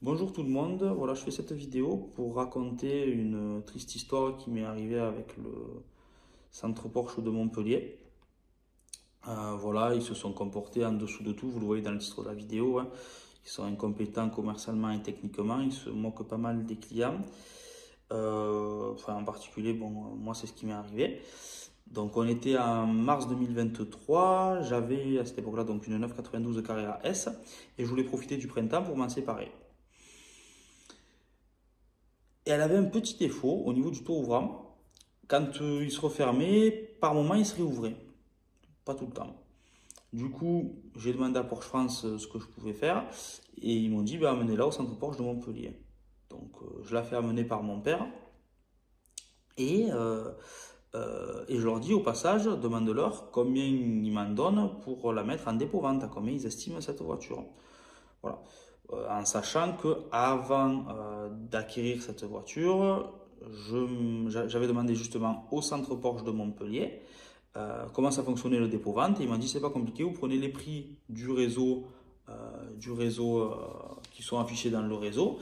Bonjour tout le monde, voilà, je fais cette vidéo pour raconter une triste histoire qui m'est arrivée avec le centre Porsche de Montpellier. Voilà, ils se sont comportés en dessous de tout, vous le voyez dans le titre de la vidéo, hein. Ils sont incompétents commercialement et techniquement, ils se moquent pas mal des clients. Enfin, en particulier, bon, moi c'est ce qui m'est arrivé. Donc on était en mars 2023, j'avais à cette époque-là donc une 992 Carrera S et je voulais profiter du printemps pour m'en séparer. Et elle avait un petit défaut au niveau du toit ouvrant. Quand il se refermait, par moment il se réouvrait. Pas tout le temps. Du coup, j'ai demandé à Porsche France ce que je pouvais faire. Et ils m'ont dit, bah, amenez-la au centre Porsche de Montpellier. Donc je la fais amener par mon père. Et, euh, et je leur dis au passage, demande-leur combien ils m'en donnent pour la mettre en dépôt-vente, à combien ils estiment cette voiture. Voilà. En sachant que avant d'acquérir cette voiture, j'avais demandé justement au centre Porsche de Montpellier comment ça fonctionnait le dépôt-vente. Et il m'a dit c'est pas compliqué, vous prenez les prix du réseau qui sont affichés dans le réseau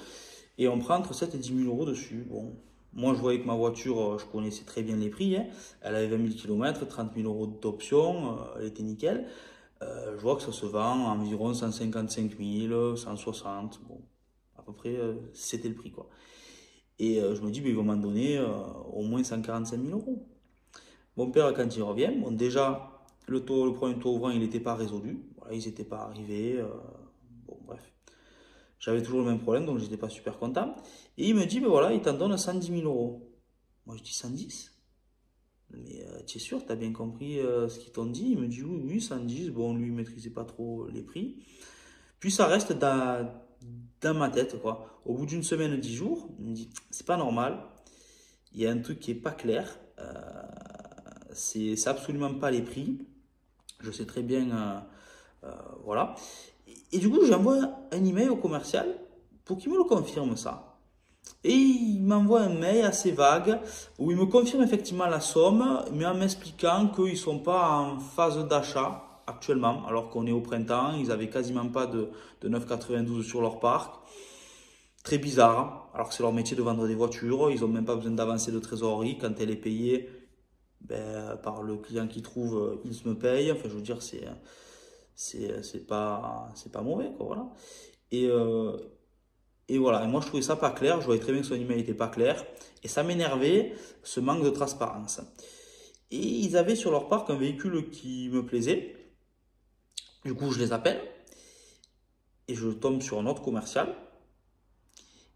et on prend entre 7 et 10 000 euros dessus. Bon, moi je voyais que ma voiture, je connaissais très bien les prix, hein. Elle avait 20 000 km, 30 000 euros d'options, elle était nickel. Je vois que ça se vend à environ 155 000, 160, bon, à peu près, c'était le prix, quoi. Et je me dis, ben, ils vont m'en donner au moins 145 000 euros. Mon père, quand il revient, bon, déjà, le premier tour ouvrant, il n'était pas résolu. Voilà, ils n'étaient pas arrivés. Bon, bref. J'avais toujours le même problème, donc j'étais pas super content. Et il me dit, ben voilà, il t'en donne 110 000 euros. Moi, je dis 110. Mais tu es sûr, tu as bien compris ce qu'ils t'ont dit? Il me dit, oui, oui, 110. Bon, lui, il maîtrisait pas trop les prix. Puis ça reste dans ma tête, quoi. Au bout d'une semaine, 10 jours, il me dit, c'est pas normal. Il y a un truc qui est pas clair. C'est absolument pas les prix. Je sais très bien, voilà. Et du coup, j'envoie un email au commercial pour qu'il me le confirme ça. Et il m'envoie un mail assez vague où il me confirme effectivement la somme, mais en m'expliquant qu'ils ne sont pas en phase d'achat actuellement, alors qu'on est au printemps, ils n'avaient quasiment pas de 992 sur leur parc. Très bizarre, hein. Alors que c'est leur métier de vendre des voitures, ils n'ont même pas besoin d'avancer de trésorerie. Quand elle est payée ben, par le client qui trouve, ils me payent. Enfin, je veux dire, c'est pas mauvais, quoi, voilà. Et, euh, et voilà, et moi je trouvais ça pas clair, je voyais très bien que son email n'était pas clair, et ça m'énervait, ce manque de transparence. Et ils avaient sur leur parc un véhicule qui me plaisait, du coup je les appelle, et je tombe sur un autre commercial,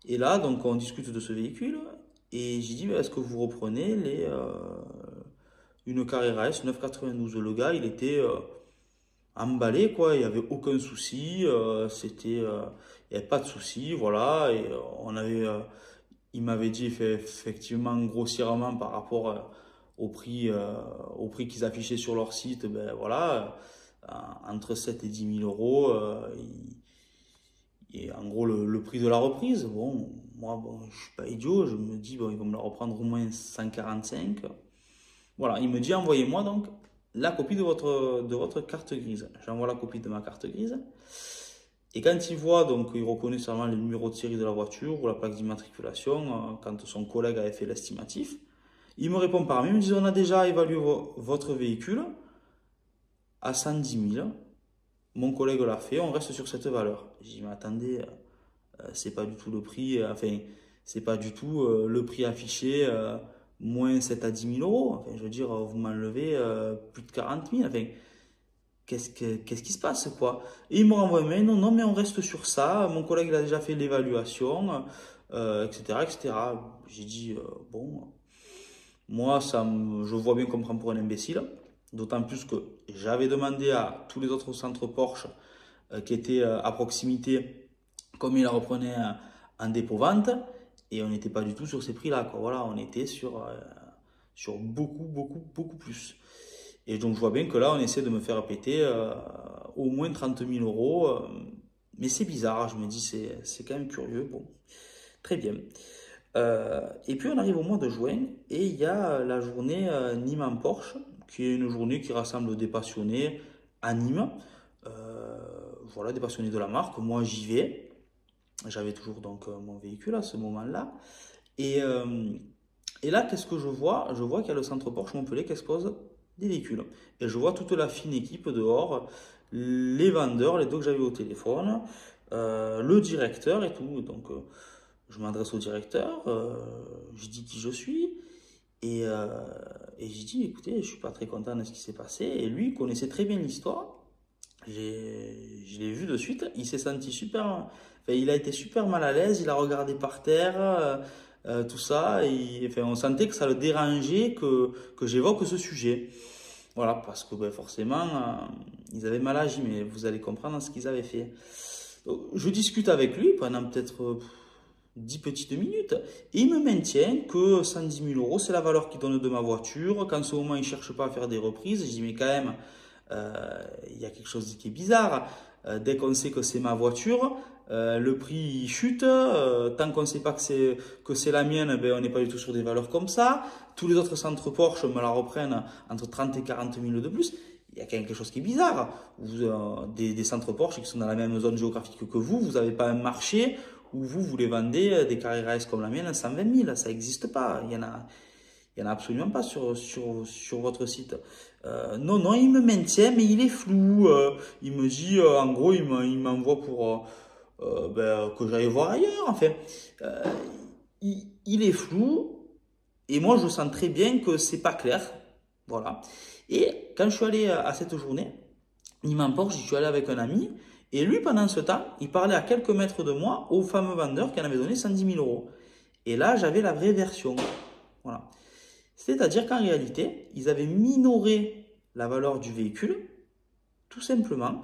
et là donc on discute de ce véhicule, et j'ai dit, est-ce que vous reprenez une Carrera S 992? Le gars il était emballé quoi, il n'y avait aucun souci, il n'y avait pas de souci, voilà, et il m'avait dit effectivement grossièrement par rapport au prix qu'ils affichaient sur leur site, ben voilà, entre 7 et 10 000 euros, et en gros le prix de la reprise. Bon, moi bon, je suis pas idiot, je me dis bon, ils vont me la reprendre au moins 145. Voilà, il me dit envoyez-moi donc la copie de votre carte grise. J'envoie la copie de ma carte grise. Et quand il voit, donc il reconnaît seulement le numéro de série de la voiture ou la plaque d'immatriculation, quand son collègue avait fait l'estimatif, il me répond par mail, il me dit on a déjà évalué votre véhicule à 110 000. Mon collègue l'a fait, on reste sur cette valeur. J'ai dit mais attendez, c'est pas du tout le prix, enfin, c'est pas du tout le prix affiché, moins 7 à 10 000 euros. Enfin, je veux dire, vous m'enlevez plus de 40 000. Enfin, qu'est-ce qui se passe, quoi? Et il me renvoie un mail, non, non, mais on reste sur ça. Mon collègue il a déjà fait l'évaluation, etc., etc. J'ai dit, bon, moi, je vois bien qu'on me prend pour un imbécile. D'autant plus que j'avais demandé à tous les autres centres Porsche qui étaient à proximité combien ils la reprenaient en dépôt-vente. Et on n'était pas du tout sur ces prix-là, quoi. Voilà, on était sur beaucoup, beaucoup, beaucoup plus. Et donc je vois bien que là, on essaie de me faire péter au moins 30 000 euros. Mais c'est bizarre, je me dis, c'est quand même curieux. Bon, très bien. Et puis on arrive au mois de juin et il y a la journée Nîmes en Porsche, qui est une journée qui rassemble des passionnés à Nîmes. Voilà, des passionnés de la marque. Moi, j'y vais. J'avais toujours donc mon véhicule à ce moment-là. Et, euh, et là, qu'est-ce que je vois? Je vois qu'il y a le centre Porsche Montpellier qui expose des véhicules. Et je vois toute la fine équipe dehors, les vendeurs, les deux que j'avais au téléphone, le directeur et tout. Donc, je m'adresse au directeur, je dis qui je suis. Et, euh, et j'ai dit, écoutez, je suis pas très content de ce qui s'est passé. Et lui, il connaissait très bien l'histoire. Je l'ai vu de suite. Il s'est senti super. Enfin, il a été super mal à l'aise. Il a regardé par terre, tout ça. Et, enfin, on sentait que ça le dérangeait que j'évoque ce sujet. Voilà, parce que ben, forcément, ils avaient mal agi. Mais vous allez comprendre ce qu'ils avaient fait. Donc, je discute avec lui pendant peut-être 10 petites minutes. Et il me maintient que 110 000 euros, c'est la valeur qu'il donne de ma voiture. Qu'en ce moment, il ne cherche pas à faire des reprises. Je dis, mais quand même, il y a quelque chose qui est bizarre. Dès qu'on sait que c'est ma voiture, le prix il chute. Tant qu'on ne sait pas que c'est la mienne, ben, on n'est pas du tout sur des valeurs comme ça. Tous les autres centres Porsche me la reprennent entre 30 et 40 000 de plus. Il y a quand même quelque chose qui est bizarre. Des centres Porsche qui sont dans la même zone géographique que vous n'avez pas un marché où vous les vendez des Carrera S comme la mienne à 120 000. Ça n'existe pas. Il n'y en a absolument pas sur votre site. Non, non, il me maintient, mais il est flou. Il me dit, en gros, il m'envoie pour ben, que j'aille voir ailleurs. Enfin, euh, il est flou, et moi, je sens très bien que c'est pas clair. Voilà. Et quand je suis allé à cette journée, il m'emporte, je suis allé avec un ami, et lui, pendant ce temps, il parlait à quelques mètres de moi au fameux vendeur qui en avait donné 110 000 euros. Et là, j'avais la vraie version. Voilà. C'est-à-dire qu'en réalité, ils avaient minoré la valeur du véhicule, tout simplement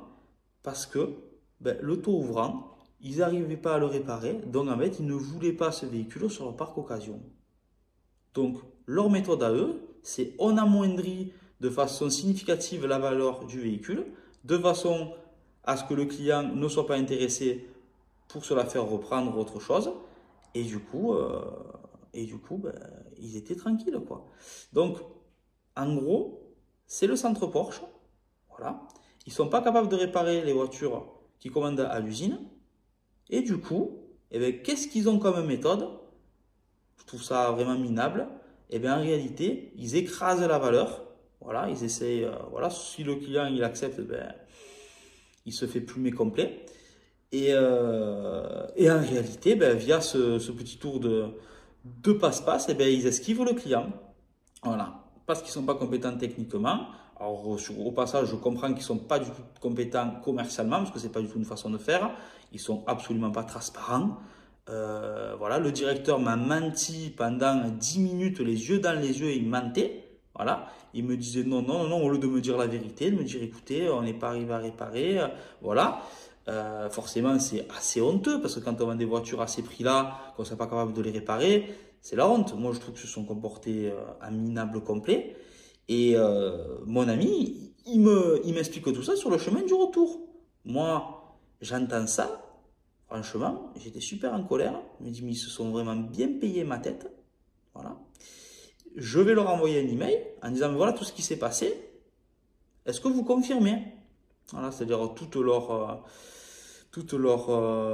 parce que ben, le taux ouvrant, ils n'arrivaient pas à le réparer, donc en fait, ils ne voulaient pas ce véhicule sur le parc occasion. Donc, leur méthode à eux, c'est on amoindrit de façon significative la valeur du véhicule, de façon à ce que le client ne soit pas intéressé pour se la faire reprendre autre chose, et du coup, ben, ils étaient tranquilles, quoi. Donc, en gros, c'est le centre Porsche. Voilà. Ils ne sont pas capables de réparer les voitures qu'ils commandent à l'usine. Et du coup, eh bien, qu'est-ce qu'ils ont comme méthode? Je trouve ça vraiment minable. Eh bien, en réalité, ils écrasent la valeur. Voilà, ils essayent. Voilà, si le client il accepte, ben, il se fait plumer complet. Et en réalité, ben, via ce petit tour de passe-passe, eh ben, ils esquivent le client. Voilà. Parce qu'ils ne sont pas compétents techniquement. Alors, au passage, je comprends qu'ils ne sont pas du tout compétents commercialement, parce que ce n'est pas du tout une façon de faire. Ils ne sont absolument pas transparents. Voilà, le directeur m'a menti pendant 10 minutes, les yeux dans les yeux, il mentait. Voilà, il me disait non, non, non, au lieu de me dire la vérité, de me dire écoutez, on n'est pas arrivé à réparer. Voilà. Forcément, c'est assez honteux parce que quand on vend des voitures à ces prix-là, qu'on ne soit pas capable de les réparer, c'est la honte. Moi, je trouve qu'ils se sont comportés en minable complet. Et mon ami, il m'explique tout ça sur le chemin du retour. Moi, j'entends ça. Franchement, j'étais super en colère. Je me dis, mais ils se sont vraiment bien payés ma tête. Voilà. Je vais leur envoyer un email en disant, voilà tout ce qui s'est passé. Est-ce que vous confirmez? Voilà, c'est-à-dire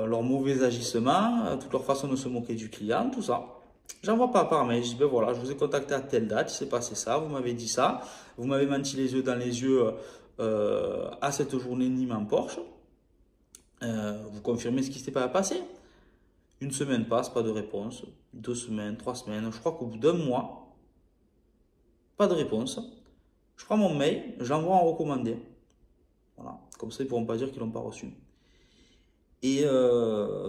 leur mauvais agissements, toute leur façon de se moquer du client, tout ça. J'envoie pas par mail, je dis ben voilà, je vous ai contacté à telle date, il s'est passé ça, vous m'avez dit ça, vous m'avez menti les yeux dans les yeux à cette journée Nîmes en Porsche. Vous confirmez ce qui s'est pas passé? Une semaine passe, pas de réponse. 2 semaines, 3 semaines, je crois qu'au bout d'un mois, pas de réponse. Je prends mon mail, j'envoie en recommandé. Voilà, comme ça ils ne pourront pas dire qu'ils l'ont pas reçu. Et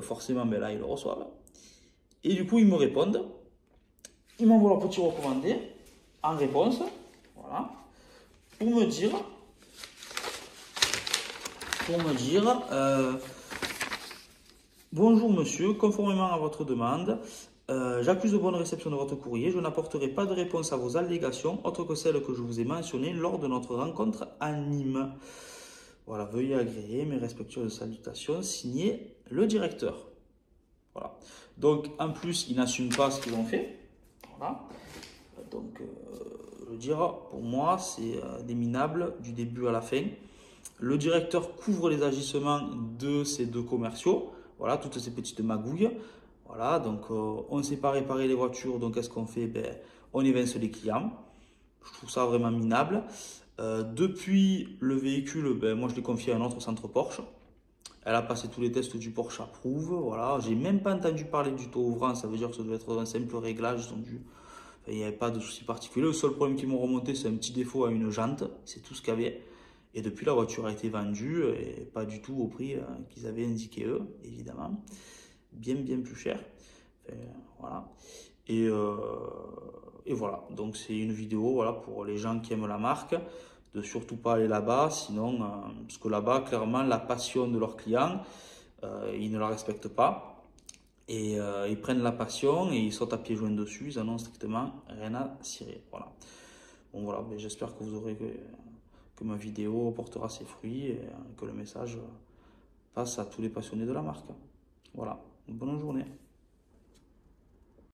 forcément, ben là, ils le reçoivent. Et du coup, ils me répondent. Ils m'envoient leur petit recommandé en réponse. Voilà. Pour me dire, bonjour monsieur, conformément à votre demande, j'accuse de bonne réception de votre courrier. Je n'apporterai pas de réponse à vos allégations, autre que celles que je vous ai mentionnées lors de notre rencontre à Nîmes. Voilà, veuillez agréer mes respectueuses salutations, signé le directeur. Voilà. Donc, en plus, ils n'assument pas ce qu'ils ont fait. Voilà. Donc, je veux dire, pour moi, c'est des minables du début à la fin. Le directeur couvre les agissements de ces deux commerciaux. voilà, toutes ces petites magouilles. Voilà, donc on ne sait pas réparer les voitures, donc qu'est-ce qu'on fait? Ben, on évince les clients. Je trouve ça vraiment minable. Depuis le véhicule, ben, moi je l'ai confié à un autre centre Porsche. Elle a passé tous les tests du Porsche Approuve. Voilà, j'ai même pas entendu parler du taux ouvrant, ça veut dire que ça doit être un simple réglage. Il n'y avait pas de souci particulier. Le seul problème qu'ils m'ont remonté, c'est un petit défaut à une jante, c'est tout ce qu'il y avait. Et depuis, la voiture a été vendue et pas du tout au prix qu'ils avaient indiqué eux, évidemment. Bien plus cher. Enfin, voilà. Et, euh, et voilà, donc c'est une vidéo voilà, pour les gens qui aiment la marque, de surtout pas aller là-bas, sinon, parce que là-bas, clairement, la passion de leurs clients, ils ne la respectent pas. Et ils prennent la passion et ils sautent à pieds joints dessus, ils en ont strictement rien à cirer. Voilà. Bon voilà, ben, j'espère que vous aurez que ma vidéo portera ses fruits et que le message passe à tous les passionnés de la marque. Voilà, bonne journée.